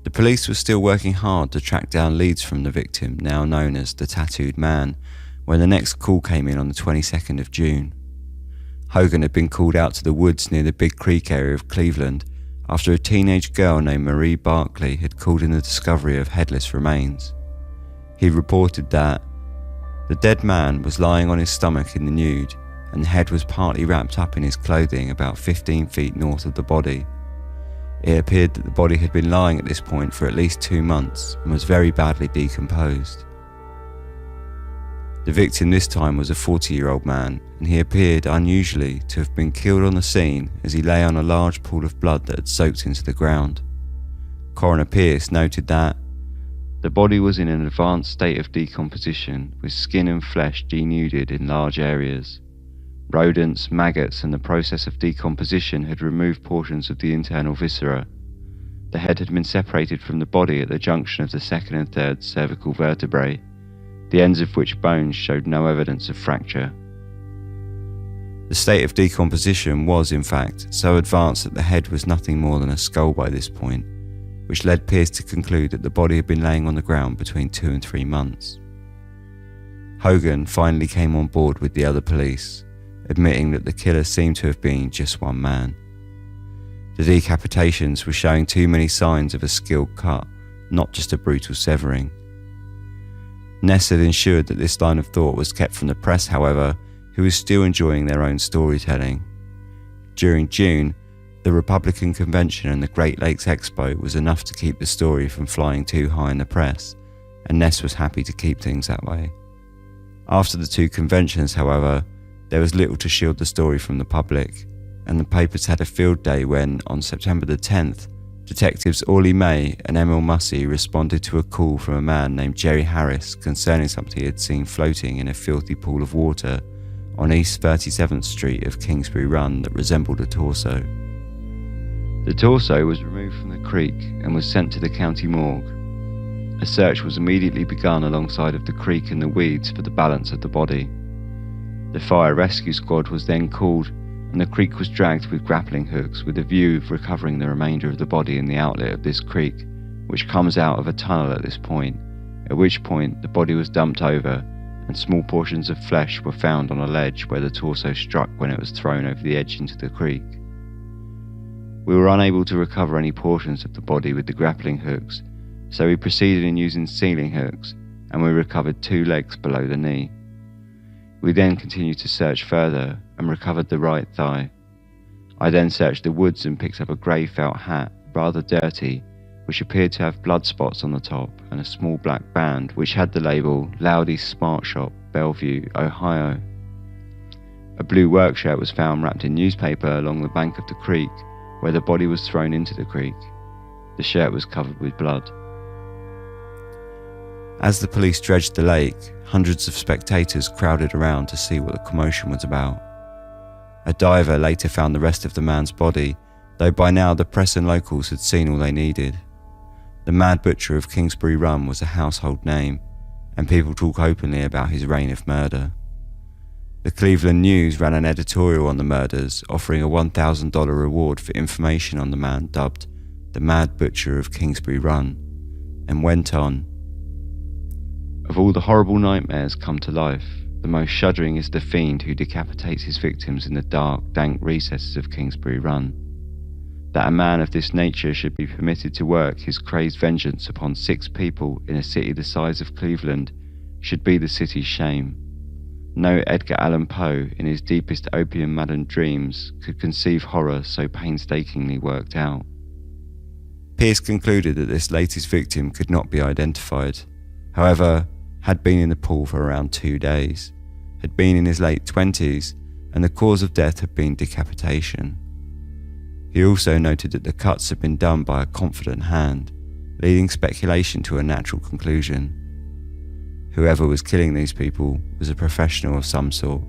The police were still working hard to track down leads from the victim, now known as the Tattooed Man, when the next call came in on the 22nd of June. Hogan had been called out to the woods near the Big Creek area of Cleveland after a teenage girl named Marie Barkley had called in the discovery of headless remains. He reported that the dead man was lying on his stomach in the nude, and the head was partly wrapped up in his clothing about 15 feet north of the body. It appeared that the body had been lying at this point for at least 2 months and was very badly decomposed. The victim this time was a 40-year-old man, and he appeared unusually to have been killed on the scene as he lay on a large pool of blood that had soaked into the ground. Coroner Pierce noted that the body was in an advanced state of decomposition, with skin and flesh denuded in large areas. Rodents, maggots, and the process of decomposition had removed portions of the internal viscera. The head had been separated from the body at the junction of the second and third cervical vertebrae, the ends of which bones showed no evidence of fracture. The state of decomposition was, in fact, so advanced that the head was nothing more than a skull by this point, which led Pierce to conclude that the body had been laying on the ground between 2 and 3 months. Hogan finally came on board with the other police, admitting that the killer seemed to have been just one man. The decapitations were showing too many signs of a skilled cut, not just a brutal severing. Ness had ensured that this line of thought was kept from the press, however, who was still enjoying their own storytelling. During June, the Republican Convention and the Great Lakes Expo was enough to keep the story from flying too high in the press, and Ness was happy to keep things that way. After the 2 conventions, however, there was little to shield the story from the public, and the papers had a field day when, on September the 10th, Detectives Orly May and Emil Mussey responded to a call from a man named Jerry Harris concerning something he had seen floating in a filthy pool of water on East 37th Street of Kingsbury Run that resembled a torso. The torso was removed from the creek and was sent to the county morgue. A search was immediately begun alongside of the creek and the weeds for the balance of the body. The fire rescue squad was then called, and the creek was dragged with grappling hooks with a view of recovering the remainder of the body in the outlet of this creek, which comes out of a tunnel at this point, at which point the body was dumped over and small portions of flesh were found on a ledge where the torso struck when it was thrown over the edge into the creek. We were unable to recover any portions of the body with the grappling hooks, so we proceeded in using sealing hooks, and we recovered 2 legs below the knee. We then continued to search further and recovered the right thigh. I then searched the woods and picked up a grey felt hat, rather dirty, which appeared to have blood spots on the top, and a small black band which had the label Loudy's Smart Shop, Bellevue, Ohio. A blue work shirt was found wrapped in newspaper along the bank of the creek where the body was thrown into the creek. The shirt was covered with blood. As the police dredged the lake, hundreds of spectators crowded around to see what the commotion was about. A diver later found the rest of the man's body, though by now the press and locals had seen all they needed. The Mad Butcher of Kingsbury Run was a household name, and people talk openly about his reign of murder. The Cleveland News ran an editorial on the murders, offering a $1,000 reward for information on the man dubbed the Mad Butcher of Kingsbury Run, and went on, "Of all the horrible nightmares come to life, the most shuddering is the fiend who decapitates his victims in the dark, dank recesses of Kingsbury Run. That a man of this nature should be permitted to work his crazed vengeance upon 6 people in a city the size of Cleveland should be the city's shame. No Edgar Allan Poe, in his deepest opium-maddened dreams, could conceive horror so painstakingly worked out." Pierce concluded that this latest victim could not be identified, however, had been in the pool for around 2 days, had been in his late 20s, and the cause of death had been decapitation. He also noted that the cuts had been done by a confident hand, leading speculation to a natural conclusion. Whoever was killing these people was a professional of some sort,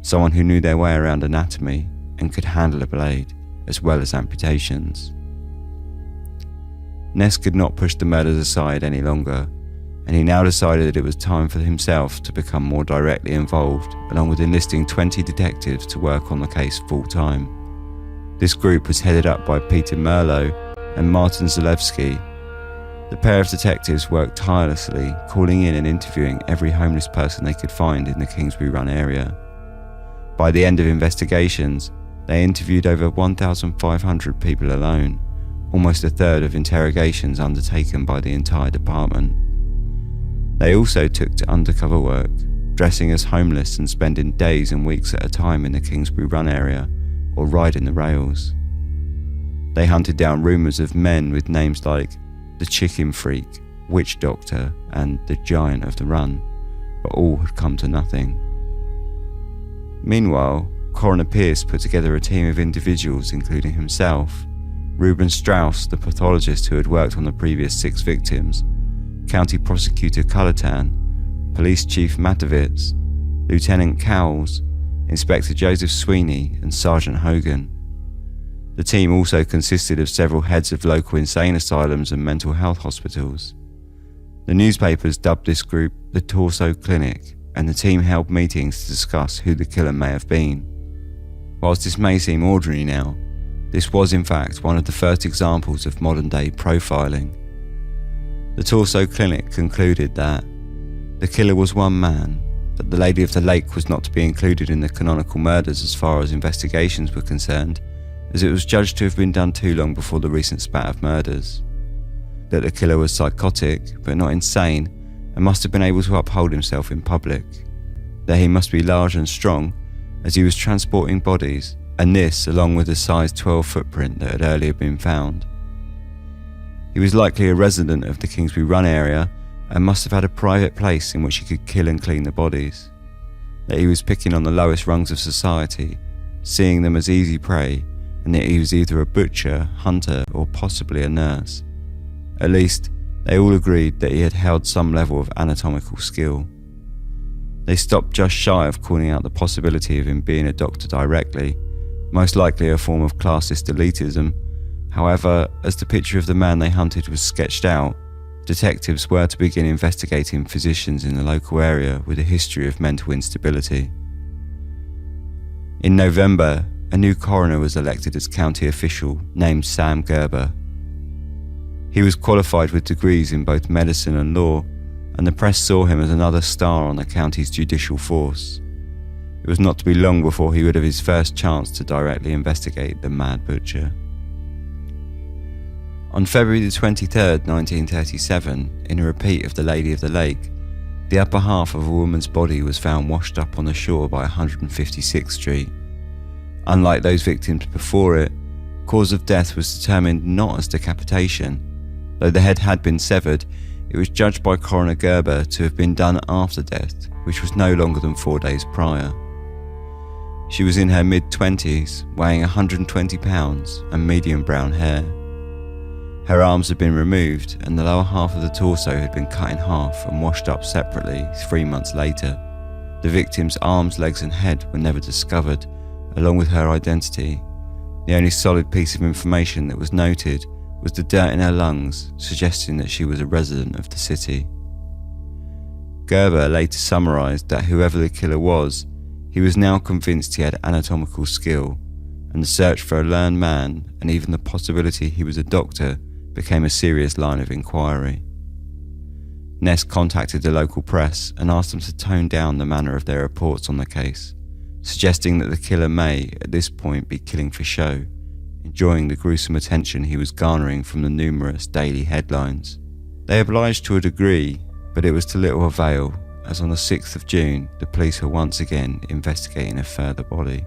someone who knew their way around anatomy and could handle a blade, as well as amputations. Ness could not push the murders aside any longer, and he now decided that it was time for himself to become more directly involved, along with enlisting 20 detectives to work on the case full-time. This group was headed up by Peter Merlo and Martin Zalewski, The pair of detectives worked tirelessly, calling in and interviewing every homeless person they could find in the Kingsbury Run area. By the end of investigations, they interviewed over 1,500 people alone, almost a third of interrogations undertaken by the entire department. They also took to undercover work, dressing as homeless and spending days and weeks at a time in the Kingsbury Run area or riding the rails. They hunted down rumours of men with names like the Chicken Freak, Witch Doctor and the Giant of the Run, but all had come to nothing. Meanwhile, Coroner Pierce put together a team of individuals including himself, Ruben Strauss, the pathologist who had worked on the previous 6 victims, County Prosecutor Cullerton, Police Chief Matowitz, Lieutenant Cowles, Inspector Joseph Sweeney and Sergeant Hogan. The team also consisted of several heads of local insane asylums and mental health hospitals. The newspapers dubbed this group the Torso Clinic, and the team held meetings to discuss who the killer may have been. Whilst this may seem ordinary now, this was in fact one of the first examples of modern-day profiling. The Torso Clinic concluded that the killer was one man, that the Lady of the Lake was not to be included in the canonical murders as far as investigations were concerned, as it was judged to have been done too long before the recent spat of murders, that the killer was psychotic but not insane and must have been able to uphold himself in public, that he must be large and strong as he was transporting bodies, and this along with the size 12 footprint that had earlier been found. He was likely a resident of the Kingsbury Run area and must have had a private place in which he could kill and clean the bodies, that he was picking on the lowest rungs of society, seeing them as easy prey, and that he was either a butcher, hunter or possibly a nurse. At least, they all agreed that he had held some level of anatomical skill. They stopped just shy of calling out the possibility of him being a doctor directly, most likely a form of classist elitism. However, as the picture of the man they hunted was sketched out, detectives were to begin investigating physicians in the local area with a history of mental instability. In November, a new coroner was elected as county official named Sam Gerber. He was qualified with degrees in both medicine and law, and the press saw him as another star on the county's judicial force. It was not to be long before he would have his first chance to directly investigate the Mad Butcher. On February the 23rd, 1937, in a repeat of The Lady of the Lake, the upper half of a woman's body was found washed up on the shore by 156th Street. Unlike those victims before it, cause of death was determined not as decapitation. Though the head had been severed, it was judged by Coroner Gerber to have been done after death, which was no longer than 4 days prior. She was in her mid-20s, weighing 120 pounds and medium brown hair. Her arms had been removed and the lower half of the torso had been cut in half and washed up separately 3 months later. The victim's arms, legs and head were never discovered, along with her identity. The only solid piece of information that was noted was the dirt in her lungs, suggesting that she was a resident of the city. Gerber later summarised that whoever the killer was, he was now convinced he had anatomical skill, and the search for a learned man and even the possibility he was a doctor became a serious line of inquiry. Ness contacted the local press and asked them to tone down the manner of their reports on the case, suggesting that the killer may, at this point, be killing for show, enjoying the gruesome attention he was garnering from the numerous daily headlines. They obliged to a degree, but it was to little avail, as on the 6th of June, the police were once again investigating a further body.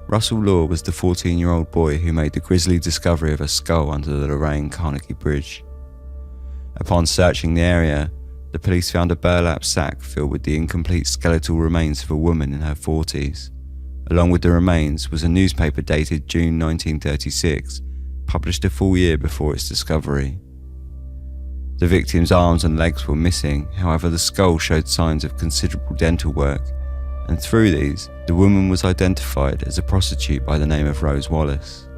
Russell Law was the 14-year-old boy who made the grisly discovery of a skull under the Lorraine Carnegie Bridge. Upon searching the area, the police found a burlap sack filled with the incomplete skeletal remains of a woman in her 40s. Along with the remains was a newspaper dated June 1936, published a full year before its discovery. The victim's arms and legs were missing, however the skull showed signs of considerable dental work, and through these, the woman was identified as a prostitute by the name of Rose Wallace.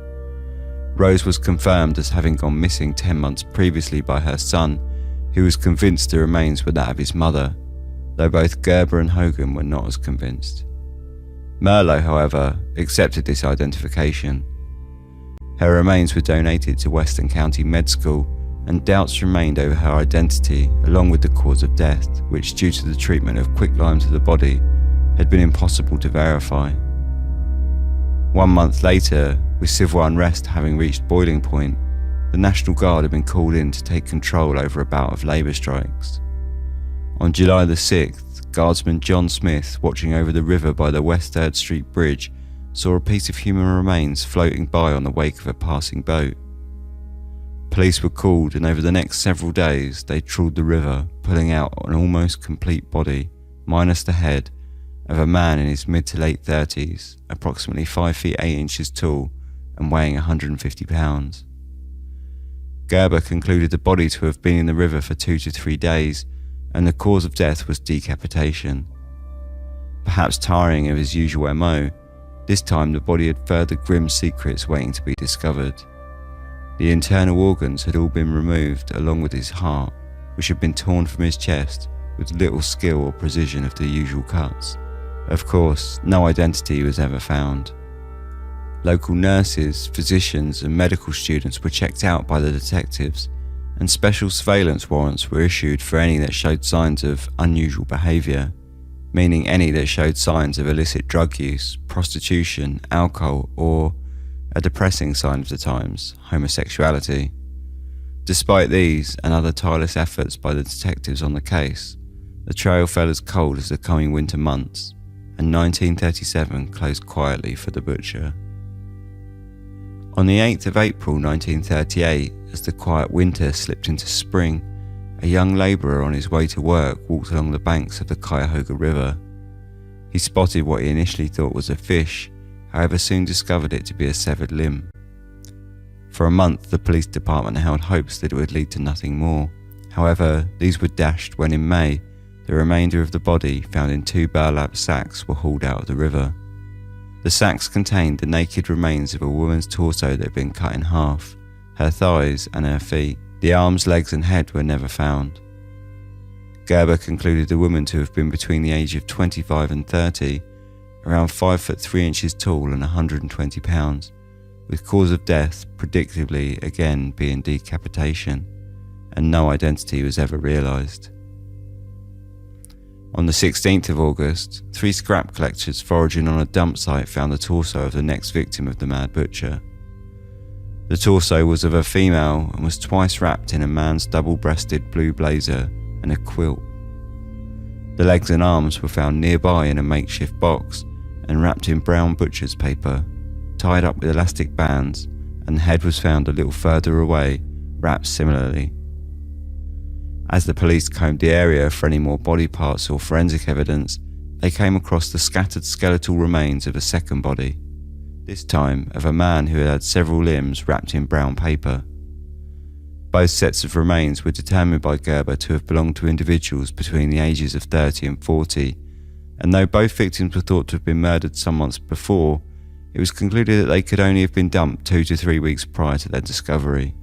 Rose was confirmed as having gone missing 10 months previously by her son, who was convinced the remains were that of his mother, though both Gerber and Hogan were not as convinced. Merlot, however, accepted this identification. Her remains were donated to Western County Med School, and doubts remained over her identity along with the cause of death, which due to the treatment of quicklime to the body had been impossible to verify. 1 month later, with civil unrest having reached boiling point, the National Guard had been called in to take control over a bout of labour strikes. On July the 6th, Guardsman John Smith, watching over the river by the West 3rd Street Bridge, saw a piece of human remains floating by on the wake of a passing boat. Police were called, and over the next several days they trawled the river, pulling out an almost complete body, minus the head, of a man in his mid to late 30s, approximately 5 feet 8 inches tall and weighing 150 pounds. Gerber concluded the body to have been in the river for 2 to 3 days, and the cause of death was decapitation. Perhaps tiring of his usual MO, this time the body had further grim secrets waiting to be discovered. The internal organs had all been removed, along with his heart, which had been torn from his chest with little skill or precision of the usual cuts. Of course, no identity was ever found. Local nurses, physicians and medical students were checked out by the detectives, and special surveillance warrants were issued for any that showed signs of unusual behaviour, meaning any that showed signs of illicit drug use, prostitution, alcohol, or, a depressing sign of the times, homosexuality. Despite these and other tireless efforts by the detectives on the case, the trail fell as cold as the coming winter months, and 1937 closed quietly for the butcher. On the 8th of April 1938, as the quiet winter slipped into spring, a young labourer on his way to work walked along the banks of the Cuyahoga River. He spotted what he initially thought was a fish, however soon discovered it to be a severed limb. For a month the police department held hopes that it would lead to nothing more. However, these were dashed when in May, the remainder of the body, found in 2 burlap sacks, were hauled out of the river. The sacks contained the naked remains of a woman's torso that had been cut in half, her thighs and her feet. The arms, legs and head were never found. Gerber concluded the woman to have been between the age of 25 and 30, around 5 foot 3 inches tall and 120 pounds, with cause of death predictably again being decapitation, and no identity was ever realised. On the 16th of August, 3 scrap collectors foraging on a dump site found the torso of the next victim of the Mad Butcher. The torso was of a female and was twice wrapped in a man's double-breasted blue blazer and a quilt. The legs and arms were found nearby in a makeshift box and wrapped in brown butcher's paper, tied up with elastic bands, and the head was found a little further away, wrapped similarly. As the police combed the area for any more body parts or forensic evidence, they came across the scattered skeletal remains of a second body, this time of a man who had had several limbs wrapped in brown paper. Both sets of remains were determined by Gerber to have belonged to individuals between the ages of 30 and 40, and though both victims were thought to have been murdered some months before, it was concluded that they could only have been dumped 2 to 3 weeks prior to their discovery.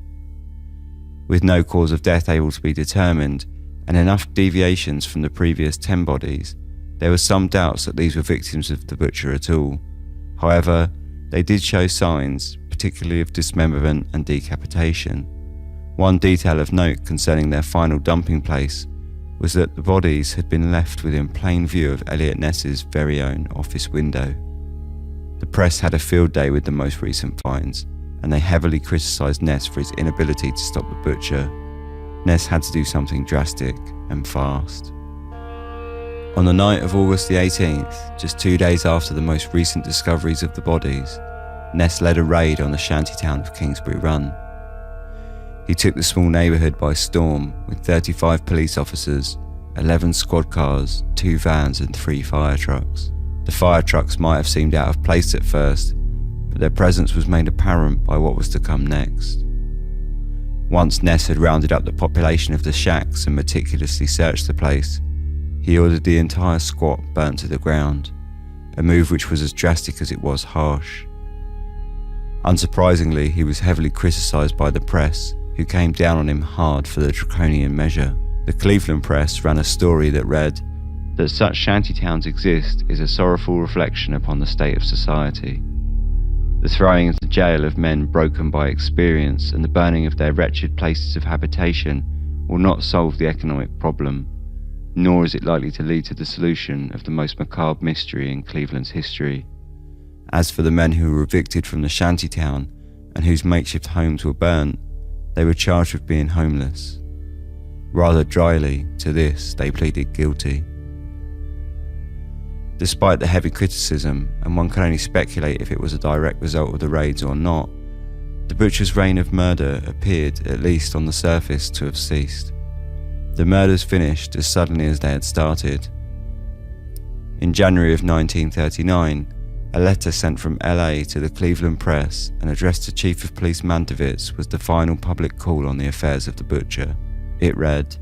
With no cause of death able to be determined, and enough deviations from the previous 10 bodies, there were some doubts that these were victims of the butcher at all. However, they did show signs, particularly of dismemberment and decapitation. One detail of note concerning their final dumping place was that the bodies had been left within plain view of Eliot Ness's very own office window. The press had a field day with the most recent finds, and they heavily criticised Ness for his inability to stop the butcher. Ness had to do something drastic and fast. On the night of August the 18th, just 2 days after the most recent discoveries of the bodies, Ness led a raid on the shantytown of Kingsbury Run. He took the small neighbourhood by storm with 35 police officers, 11 squad cars, 2 vans and 3 fire trucks. The fire trucks might have seemed out of place at first, but their presence was made apparent by what was to come next. Once Ness had rounded up the population of the shacks and meticulously searched the place, he ordered the entire squat burnt to the ground, a move which was as drastic as it was harsh. Unsurprisingly, he was heavily criticised by the press, who came down on him hard for the draconian measure. The Cleveland Press ran a story that read, "That such shantytowns exist is a sorrowful reflection upon the state of society." The throwing into jail of men broken by experience and the burning of their wretched places of habitation will not solve the economic problem, nor is it likely to lead to the solution of the most macabre mystery in Cleveland's history. As for the men who were evicted from the shantytown and whose makeshift homes were burnt, they were charged with being homeless. Rather dryly, to this they pleaded guilty. Despite the heavy criticism, and one can only speculate if it was a direct result of the raids or not, the butcher's reign of murder appeared, at least on the surface, to have ceased. The murders finished as suddenly as they had started. In January of 1939, a letter sent from LA to the Cleveland Press and addressed to Chief of Police Mantovitz was the final public call on the affairs of the butcher. It read,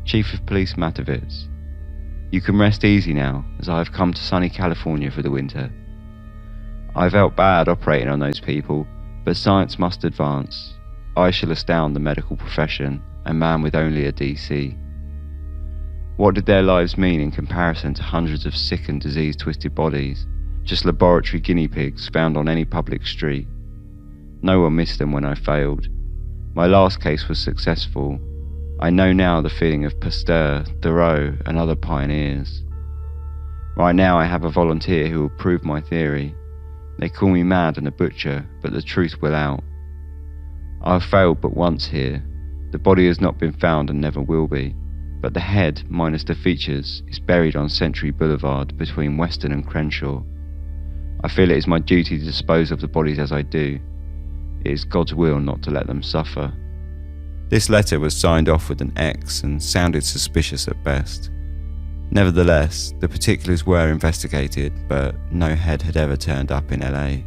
"Chief of Police Mantovitz, you can rest easy now, as I have come to sunny California for the winter. I felt bad operating on those people, but science must advance. I shall astound the medical profession, a man with only a DC. What did their lives mean in comparison to hundreds of sick and disease-twisted bodies, just laboratory guinea pigs found on any public street? No one missed them when I failed. My last case was successful. I know now the feeling of Pasteur, Thoreau, and other pioneers. Right now I have a volunteer who will prove my theory. They call me mad and a butcher, but the truth will out. I have failed but once here. The body has not been found and never will be, but the head, minus the features, is buried on Century Boulevard between Western and Crenshaw. I feel it is my duty to dispose of the bodies as I do. It is God's will not to let them suffer." This letter was signed off with an X and sounded suspicious at best. Nevertheless, the particulars were investigated, but no head had ever turned up in LA.